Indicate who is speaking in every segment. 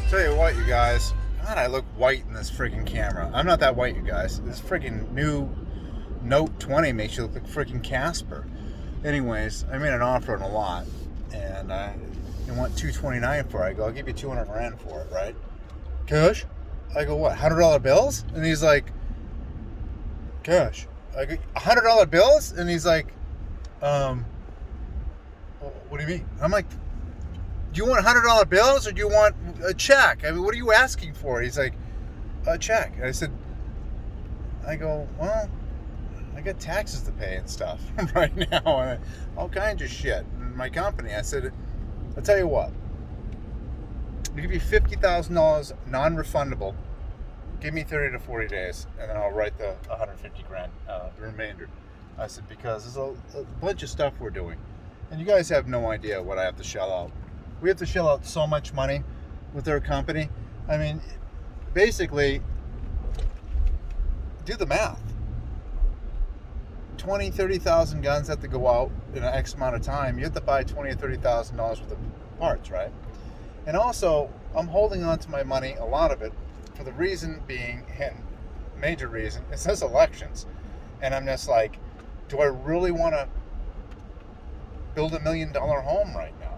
Speaker 1: Tell you what, you guys. God, I look white in this freaking camera. I'm not that white, you guys. This freaking new Note 20 makes you look like freaking Casper. Anyways, I made an offer on a lot, and they want $229 for it. I go, I'll give you 200 grand for it, right? Cash? I go, what? $100 bills? And he's like, cash. I go, $100 bills? And he's like, what do you mean? I'm like, do you want $100 bills or do you want a check? I mean, what are you asking for? He's like, a check. And I go, well, I got taxes to pay and stuff right now, and all kinds of shit. And my company, I said, I'll tell you what, I'll give you $50,000 non-refundable. Give me 30 to 40 days, and then I'll write the 150 grand, the remainder. I said, because there's a bunch of stuff we're doing, and you guys have no idea what I have to shell out. We have to shell out so much money with our company. I mean, basically, do the math. 20, 30,000 guns have to go out in an X amount of time. You have to buy $20,000 or $30,000 worth of parts, right? And also, I'm holding on to my money, a lot of it, for the reason being, and major reason, it says elections. And I'm just like, do I really want to build $1 million home right now?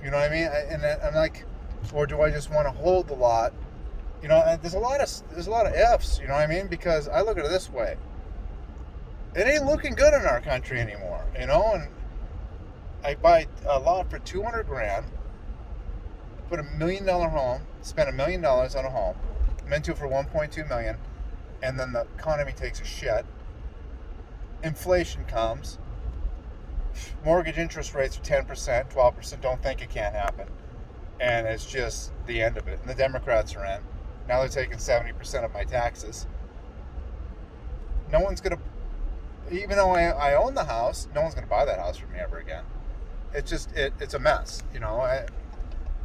Speaker 1: You know what I mean? And I'm like, or do I just want to hold the lot? You know, there's a lot of ifs. You know what I mean? Because I look at it this way: it ain't looking good in our country anymore. You know, and I buy a lot for 200 grand, put $1 million home, spend $1 million on a home, I'm into it for 1.2 million, and then the economy takes a shit. Inflation comes. Mortgage interest rates are 10%, 12%. Don't think it can't happen. And it's just the end of it. And the Democrats are in. Now they're taking 70% of my taxes. No one's going to, even though I own the house, no one's going to buy that house from me ever again. It's just, it's a mess. You know,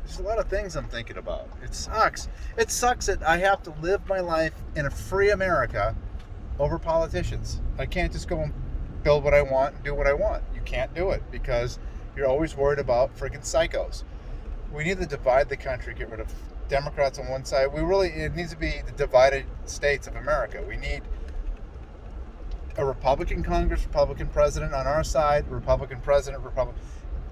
Speaker 1: there's a lot of things I'm thinking about. It sucks. It sucks that I have to live my life in a free America over politicians. I can't just go and build what I want and do what I want. You can't do it because you're always worried about freaking psychos. We need to divide the country, get rid of Democrats on one side. It needs to be the divided states of America. We need a Republican Congress, Republican president on our side, Republican president,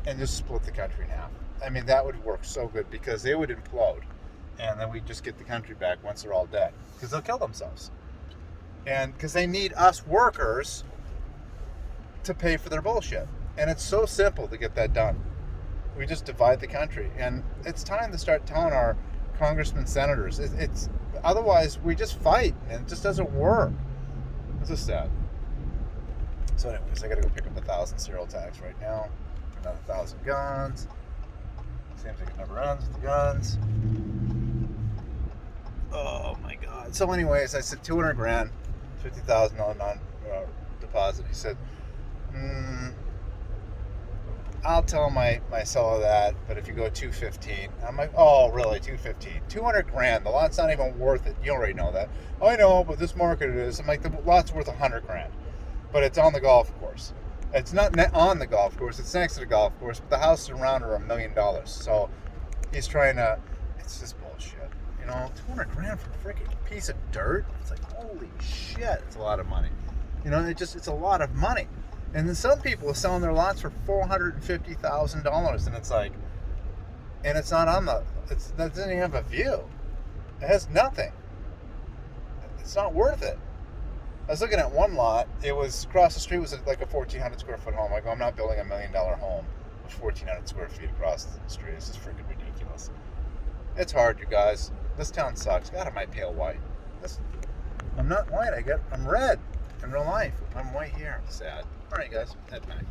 Speaker 1: and just split the country in half. I mean, that would work so good because they would implode, and then we just get the country back once they're all dead because they'll kill themselves. And because they need us workers to pay for their bullshit. And it's so simple to get that done. We just divide the country. And it's time to start telling our congressmen, senators. It's otherwise we just fight and it just doesn't work. It's just sad. So anyways, I gotta go pick up 1,000 serial tags right now. Another 1,000 guns. Seems like it never ends with the guns. Oh my god. So anyways, I said 200 grand, $50,000 non-deposit. He said, I'll tell my seller that, but if you go 215, I'm like, oh, really, 215? 200 grand, the lot's not even worth it. You already know that. I know, but this market it is. I'm like, the lot's worth 100 grand, but it's on the golf course. It's not on the golf course, it's next to the golf course, but the houses around are $1 million. So he's trying to, it's just bullshit. You know, 200 grand for a freaking piece of dirt? It's like, holy shit, it's a lot of money. You know, it's a lot of money. And then some people are selling their lots for $450,000, and it's like, and it's not on it doesn't even have a view. It has nothing. It's not worth it. I was looking at one lot. It was across the street was like a 1,400 square foot home. I go, I'm not building $1 million home with 1,400 square feet across the street. This is freaking ridiculous. It's hard, you guys. This town sucks. God, am I pale white? I'm not white. I'm red in real life. I'm white here. Sad. All right, guys. Head back.